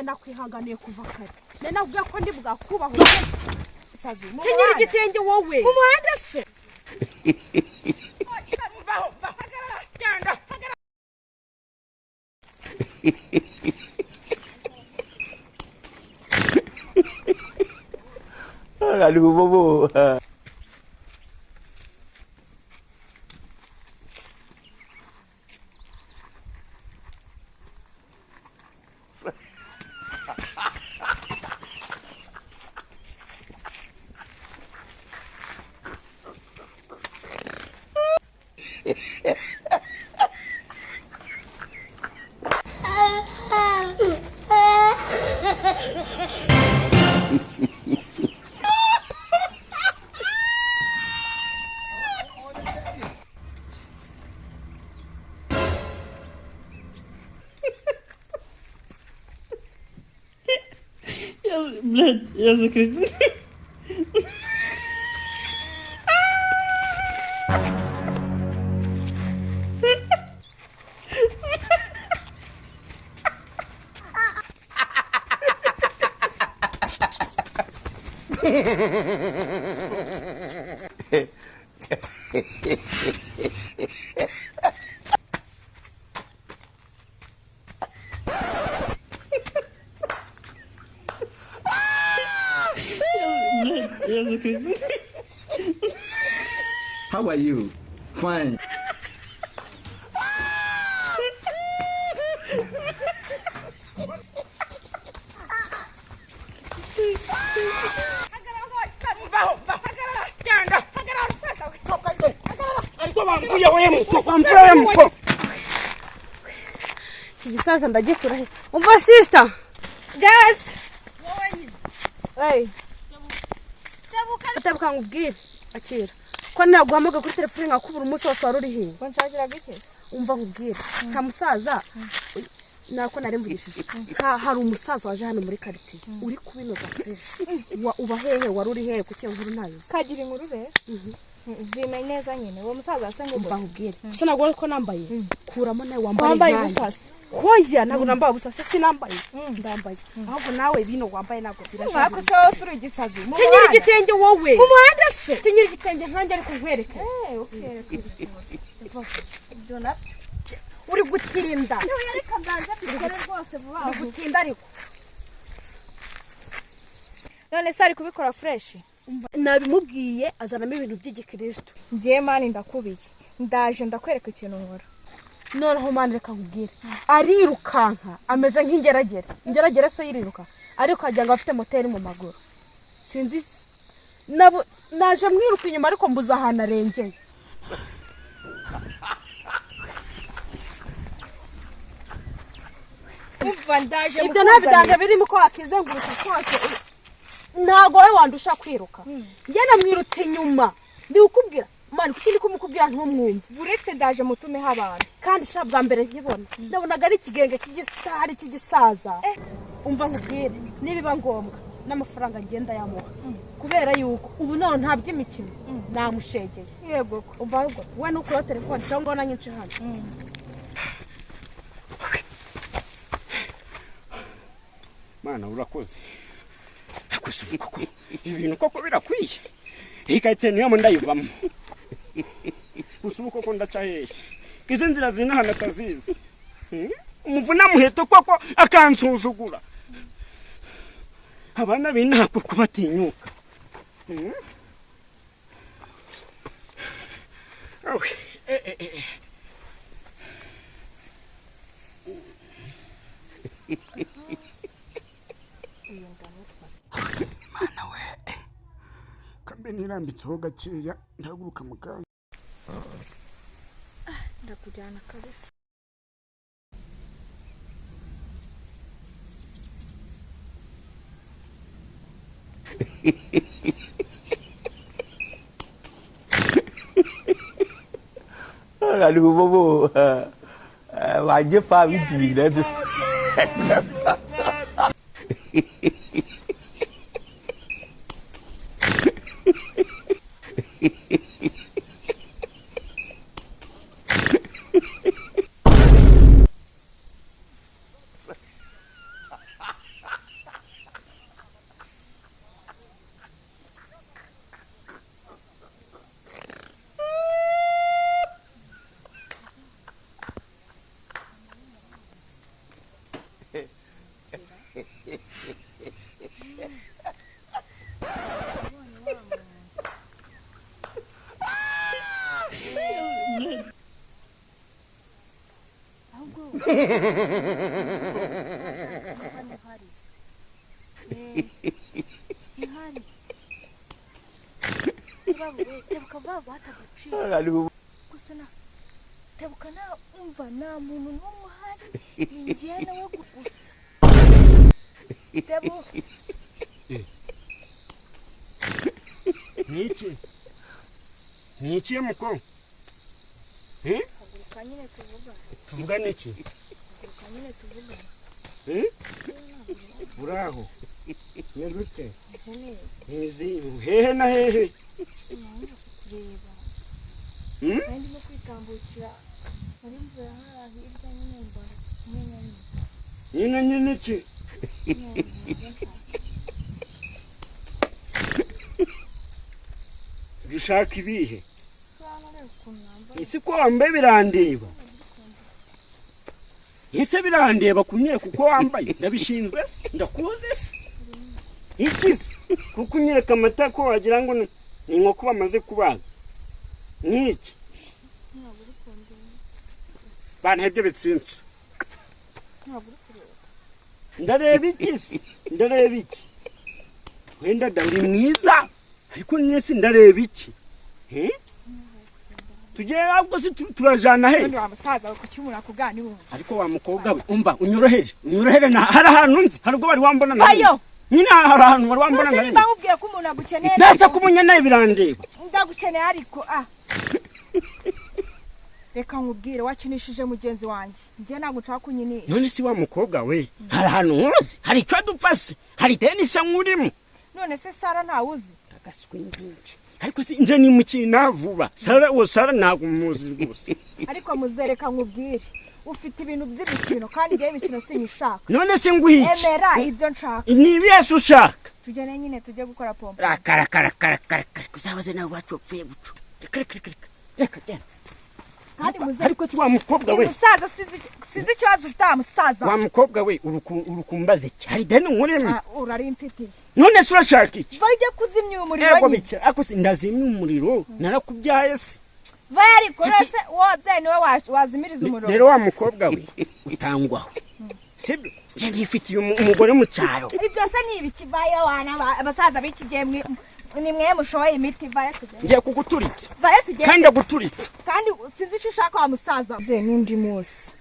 nakwihanganiye kuva kare nabwiye ko ndi bwakubaho kenyera igitenge wowe umuhanda se Aduh, bobo. Блядь, я закрыт. How are you? Fine. Sasa ndagikura he umva sister just hey tabuka ngubwire akira ko naguhamaga kuri telefone ngakubura umunsi wose waruri he ko nshakira gike umva ngubwire nta musaza nako naremvugishije hari umusaza waje hano muri quartier uri kubinoza fresh uba hehe waruri hehe kuki nkuru nayo kagira inkuru re zime neza nyine uwo musaza asenga umva ngubwire se nagora ko nambaye kuramo nawe wambaye wambaye ubusasi hoya ntabwo nambaye ubusasi sinambaye ndambaye ahubwo nawe bino wambaye ntabwo birashaka mwako se wose uri gisazi kenyera igitenge wowe umuhanda se kenyera igitenge nkanjye ariko nkwereke dona uri gutinda reka mbanze bikore rwose vuba uri gutinda ariko none se ari kubikora fresh nabimubwiye azanamo ibintu by'igikristo ngiye mani ndakubiye ndaje ndakwereka ikintu nkora noneho mani reka nkubwire arirukanka ameze nk'ingeragere se yiriruka ariko ajya ngo afite moteri mu maguru sinzi naje mwiruka inyuma ariko mbuza ahantu arengeye umva ndaje ibyo ntabidanga birimo ko wakizenguruka kose ntago we wandusha kwiruka njye namwirutse inyuma ndi ukubwira mani kuki ndi kumukubwira ntumwumve buretse ndaje mutumeho abantu kandi sha bwa mbere nkibona nabonaga ari ikigenge cy'igitari cy'igisaza umva nkubwire nibiba ngombwa n'amafaranga ngenda yamuha kubera yuko ubu none nta by'imikino namushegeye yego umva ahubwo we nukura telefone cyangwa na nyinshi hano Mana urakoze akusumye koko ibintu koko birakwiye ikayitse niyo ndayivamo usubu koko ndaca hehe izi nzira zinahana kazizi umuvuna muheto koko akansuzugura abana binako kubatinyuka awe Mana we kambe nirambitseho gakeya ndaguruka mu kanya ndakujyana kabisa Aduh, bobo. Wajib Pak Widi dah tu. tebuka na umva nta muntu n'umwe uhari ninjye nawe gusa tebu niki muko kanyine tuvuga niki kanyine tuvuga buraho yazute nzi hehe na hehe kureba kandi no kwitambukira muri mvura hirya nyine iki bishaka ibihe isi ko wambaye birandeba ese birandeba kunyere kuko wambaye ndabishinzwe se ndakuze se iki kuko unyereka amata ko wagira ngo ni inkoko bamaze kubaga niki banhebye bitsinze ndareba iki wenda dawuri mwiza ariko nese ndareba iki tujye ahubwo se turajana he wa musaza kucyumura kuganira ariko wa mukobwa we umva unyorohere na hari ahantu nzi hari ubwo bari wambona na ayo nyina hari ahantu bari wambona na niba ubwiye ko umuntu agukeneye nasa kumunyana birandeba ndagukeneye ariko reka nkubwire wakinishije mugenzi wanjye njye ntabwo nshaka kunyinisha none si wa mukobwa we hari ahantu nkoze hari icyo dupfase hari tenisi nkurimo none se Sara ntawuzi agaswe n'ingi ariko si nje ni mukina vuba Sara ntabwo muzi rwose ariko muzereka nkubwire ufite ibintu by'imikino kandi ngiye imikino sinyishaka none se nguhiki emera ibyo nshaka ni ibiyesu ushaka tujyane nyine tujye gukora pompo rakara kuzabaze nawe wacopfuye guco reka genda kandi muzereka ariko si wa mukobwa we musaza sizi ikibazo ufite musaza wa mukobwa we urukumbaze cyari deni nkurimo urari imfitiye none se urashaka iki vajya kuzimya umuriro ego bike ako si ndazimya umuriro narakubyaye se vaya ariko rese wabyaye niwe wazimiriza umuriro rero wa mukobwa we utangwaho sibyo nje ngifitiye umugore mu cyaro ibi byose ni ibiki vaya wana abasaza bikigiye ni mwe mushoye imiti vaya tugende ngiye kuguturitsa vaya tugende kandi aguturitsa kandi sinzi icyo ushaka wa musaza ze n'undi munsi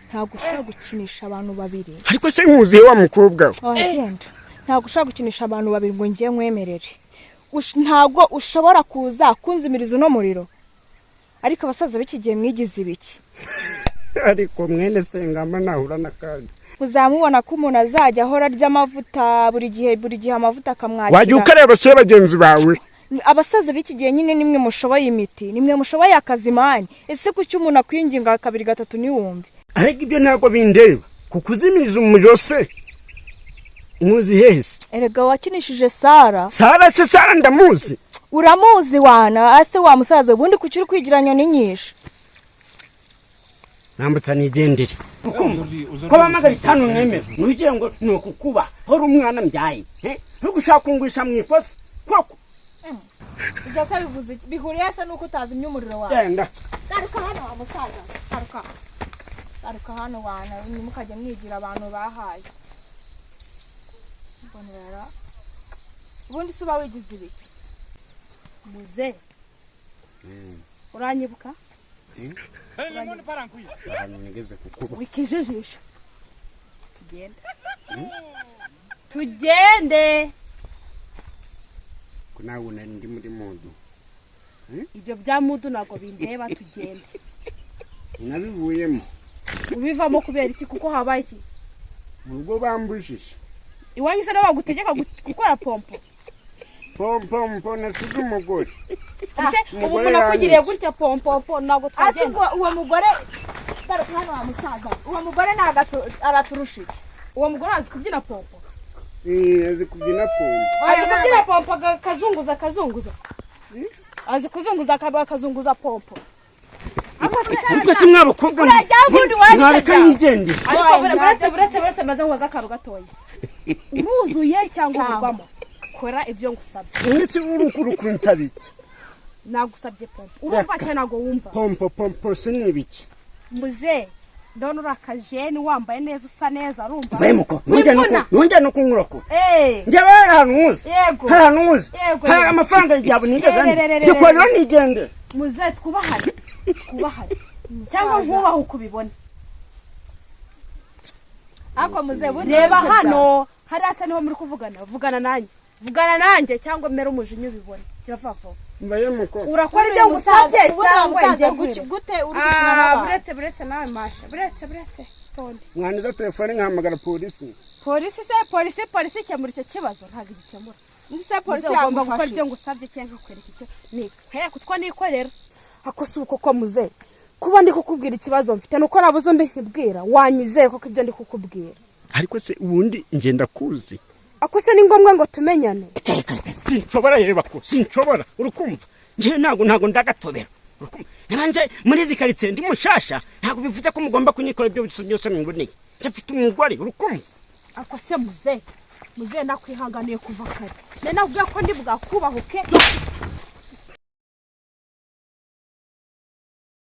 ntabwo ushaka gukinisha abantu babiri ariko se nkuziye wa mukobwa we agenda ntabwo ushaka gukinisha abantu babiri ngo ngiye nkwemerere ntabwo ushobora kuza kunzimiriza uno muriro ariko abasaza bikigiye mwigize ibiki ariko mwene sengamba nahura n'akandi uzamubona ko umuntu azajya ahora arya amavuta buri gihe amavuta akamwakira wajya ukareba se bagenzi bawe abasaza bikigiye nyine nimwe mushoboye imiti nimwe mushoboye akazimani ese kuki umuntu akwinginga kabiri gatatu niwumve ariko ibyo ntabwo bindeba kukuzimiriza umuriro se muzi hese erega wakinishije Sara se Sara ndamuzi uramuzi wana ase wa musaza ubundi kuki uri kwigiranya n'inyisha nambutsa nigendere ko bamagara itanu mwemera nugira ngo ni ukukuba hora umwana mbyaye no gushaka kungwisha mu ikosa koko ibyo se bivuze bihuriye se nuko utazimya umuriro wawe genda garuka hano wa musaza garuka hano wana nimukajya mwigira abantu bahaye bonera ubundi se uba wigize ibiki muze uranyibuka wikijijisha tugende kunawe nari ndi muri mudu ibyo bya mudu ntabwo bindeba tugende nabivuyemo ubivamo kubera iki kuko habaye iki ubwo bambujije iwanyu se nawe gutegeka gukora pompo nasize umugore ubu nakugiriye gutya pompo ntabwo twagenda uwo mugore garuka hano wa musaza uwo mugore ntabwo araturusha iki uwo mugore azi kubyina pompo azi kubyina pompo azi kubyina pompo kazunguza azi kuzunguza akazunguza pompo ubwo si mwabakobwa mwareka yigende ariko buretse maze nkoza akaru gatoya nuzuye cyangwa urwamo kora ibyo ngusabye mwese urukuru kunsaba iki nagusabye pompo urumva cyane nago wumva pompo sinibiki muze ndone urakajeni wambaye neza usa neza urumva vayimuko nujya no kunkurako njyewe hanuze yego hanuze hari amafaranga yabo nigeze ndikorera nigende muze twubahane cyangwa nkubaho ukubibona ako muze reba hano hari asa niho muri kuvugana vugana nanjye cyangwa mere umujinya ubibona kiravavo vayimuko urakora ibyo ngusabye cyangwa ngiye gute uri gukina n'abantu buretse nawe masha buretse tonde mwaniza telefone nkahamagara polisi polisi cyamura icyo kibazo ntabwo igikemura ndise polisi yagomba gukora ibyo ngusabye cyangwa kwereka icyo ni hera kutwa nikorera akosa uko muze kuba ndi kukubwira ikibazo mfite nuko nabuze undi nkibwira wanyizeye koko ibyo ndi kukubwira ariko se ubundi ngenda kuzi akose ni ngombwa ngo tumenyane sinshobora yeba ko sinshobora urukumva nje ntago ndagatobera nanje muri zikaritse ndi mushasha ntago bivuze ko mugomba kunyikora ibyo byose mboneye cyafite umugore urukumva akose muze nakwihanganiye kuva kare nene nabwiye ko ndi bwakubahuke